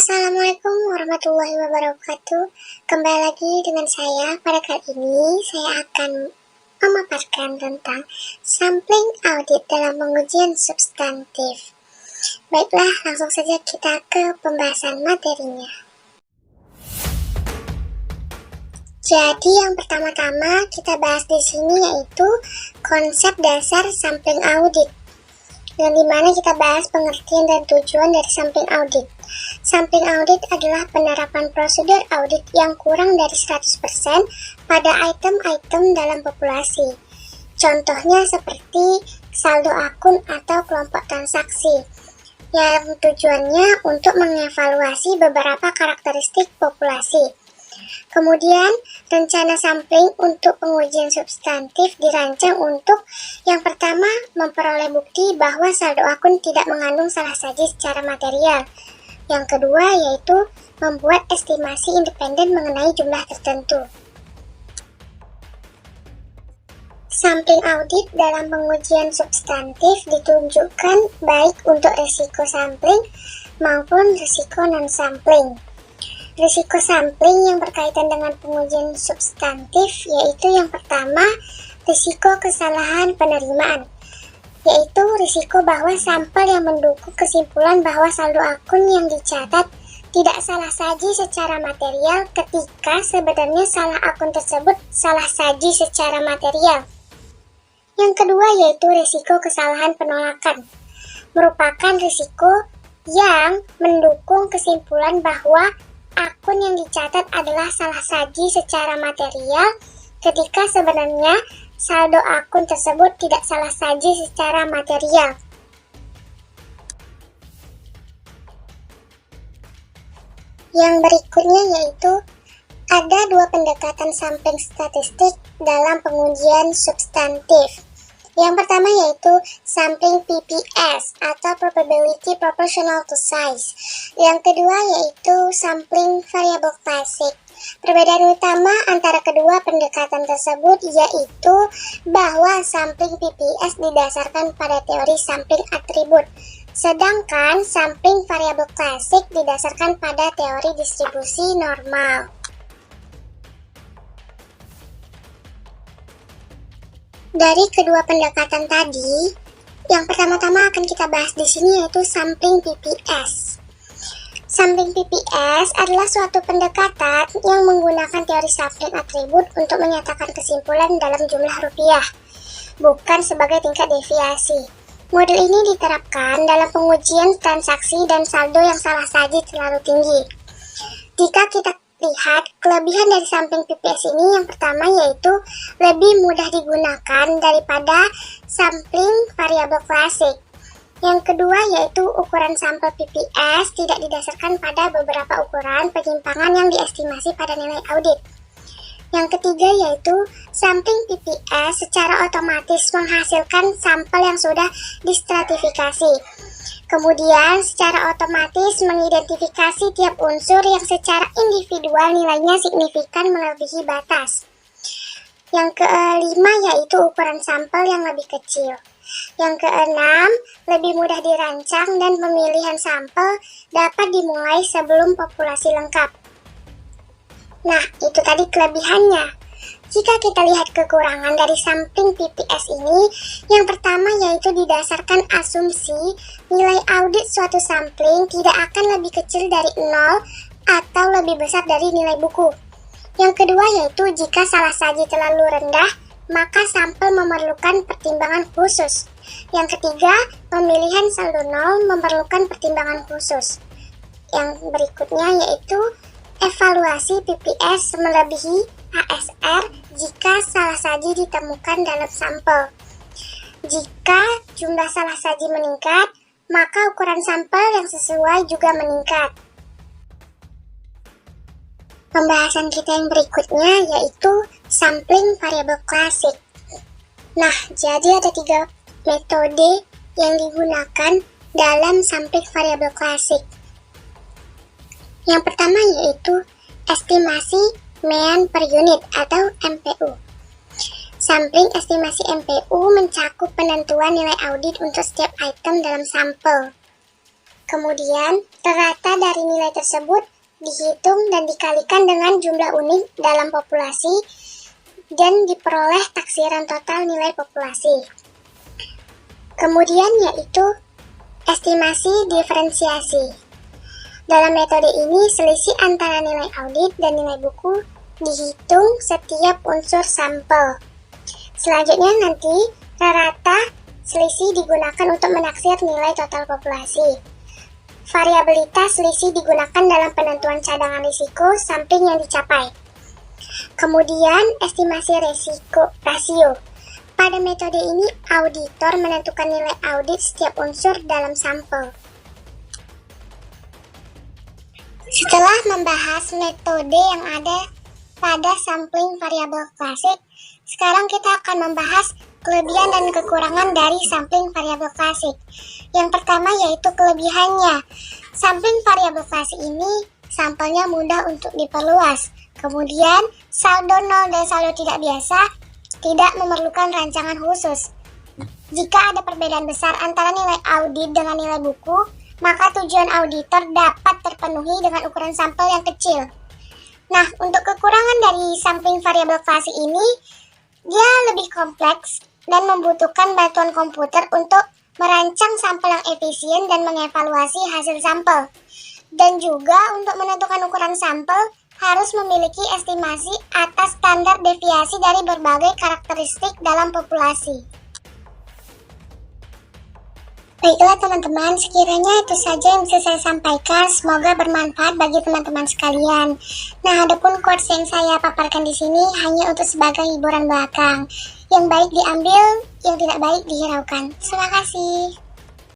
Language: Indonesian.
Assalamualaikum warahmatullahi wabarakatuh. Kembali lagi dengan saya. Pada kali ini saya akan memaparkan tentang sampling audit dalam pengujian substantif. Baiklah, langsung saja kita ke pembahasan materinya. Jadi yang pertama-tama kita bahas di sini yaitu konsep dasar sampling audit, yang dimana kita bahas pengertian dan tujuan dari sampling audit. Sampling audit adalah penerapan prosedur audit yang kurang dari 100% pada item-item dalam populasi. Contohnya seperti saldo akun atau kelompok transaksi, yang tujuannya untuk mengevaluasi beberapa karakteristik populasi. Kemudian, rencana sampling untuk pengujian substantif dirancang untuk yang pertama, memperoleh bukti bahwa saldo akun tidak mengandung salah saji secara material. Yang kedua, yaitu membuat estimasi independen mengenai jumlah tertentu. Sampling audit dalam pengujian substantif ditunjukkan baik untuk risiko sampling maupun risiko non-sampling. Risiko sampling yang berkaitan dengan pengujian substantif yaitu yang pertama, risiko kesalahan penerimaan, yaitu risiko bahwa sampel yang mendukung kesimpulan bahwa saldo akun yang dicatat tidak salah saji secara material ketika sebenarnya salah akun tersebut salah saji secara material. Yang kedua yaitu risiko kesalahan penolakan, merupakan risiko yang mendukung kesimpulan bahwa akun yang dicatat adalah salah saji secara material ketika sebenarnya saldo akun tersebut tidak salah saji secara material. Yang berikutnya yaitu ada dua pendekatan sampling statistik dalam pengujian substantif. Yang pertama yaitu sampling PPS atau Probability Proportional to Size. Yang kedua yaitu sampling variable classic. Perbedaan utama antara kedua pendekatan tersebut yaitu bahwa sampling PPS didasarkan pada teori sampling atribut, sedangkan sampling variable classic didasarkan pada teori distribusi normal. Dari kedua pendekatan tadi, yang pertama-tama akan kita bahas di sini yaitu sampling PPS. Sampling PPS adalah suatu pendekatan yang menggunakan teori sampling atribut untuk menyatakan kesimpulan dalam jumlah rupiah, bukan sebagai tingkat deviasi. Model ini diterapkan dalam pengujian transaksi dan saldo yang salah saji terlalu tinggi. Jika kita lihat kelebihan dari sampling PPS ini, yang pertama yaitu lebih mudah digunakan daripada sampling variabel klasik. Yang kedua yaitu ukuran sampel PPS tidak didasarkan pada beberapa ukuran penyimpangan yang diestimasi pada nilai audit. Yang ketiga yaitu sampling PPS secara otomatis menghasilkan sampel yang sudah distratifikasi. Kemudian secara otomatis mengidentifikasi tiap unsur yang secara individual nilainya signifikan melebihi batas. Yang kelima yaitu ukuran sampel yang lebih kecil. Yang keenam, lebih mudah dirancang dan pemilihan sampel dapat dimulai sebelum populasi lengkap. Nah, itu tadi kelebihannya. Jika kita lihat kekurangan dari sampling PPS ini, yang pertama yaitu didasarkan asumsi nilai audit suatu sampling tidak akan lebih kecil dari 0 atau lebih besar dari nilai buku. Yang kedua yaitu jika salah saji terlalu rendah, maka sampel memerlukan pertimbangan khusus. Yang ketiga, pemilihan saldo 0 memerlukan pertimbangan khusus. Yang berikutnya yaitu evaluasi PPS melebihi ASR jika salah saji ditemukan dalam sampel. Jika jumlah salah saji meningkat, maka ukuran sampel yang sesuai juga meningkat. Pembahasan kita yang berikutnya yaitu sampling variabel klasik. Nah, jadi ada 3 metode yang digunakan dalam sampling variabel klasik. Yang pertama yaitu estimasi mean per unit atau MPU. Sampling estimasi MPU mencakup penentuan nilai audit untuk setiap item dalam sampel. Kemudian, rata dari nilai tersebut dihitung dan dikalikan dengan jumlah unit dalam populasi dan diperoleh taksiran total nilai populasi. Kemudian yaitu estimasi diferensiasi. Dalam metode ini, selisih antara nilai audit dan nilai buku dihitung setiap unsur sampel. Selanjutnya nanti, rata selisih digunakan untuk menaksir nilai total populasi. Variabilitas selisih digunakan dalam penentuan cadangan risiko sampling yang dicapai. Kemudian, estimasi risiko rasio. Pada metode ini, auditor menentukan nilai audit setiap unsur dalam sampel. Setelah membahas metode yang ada pada sampling variabel klasik, sekarang kita akan membahas kelebihan dan kekurangan dari sampling variabel klasik. Yang pertama yaitu kelebihannya. Sampling variabel klasik ini sampelnya mudah untuk diperluas. Kemudian, saldo nol dan saldo tidak biasa tidak memerlukan rancangan khusus. Jika ada perbedaan besar antara nilai audit dengan nilai buku, maka tujuan auditor dapat terpenuhi dengan ukuran sampel yang kecil. Nah, untuk kekurangan dari sampling variabel klasik ini, dia lebih kompleks dan membutuhkan bantuan komputer untuk merancang sampel yang efisien dan mengevaluasi hasil sampel. Dan juga untuk menentukan ukuran sampel, harus memiliki estimasi atas standar deviasi dari berbagai karakteristik dalam populasi. Baiklah teman-teman, sekiranya itu saja yang bisa saya sampaikan. Semoga bermanfaat bagi teman-teman sekalian. Nah, adapun quotes yang saya paparkan di sini hanya untuk sebagai hiburan belakang. Yang baik diambil, yang tidak baik dihiraukan. Terima kasih.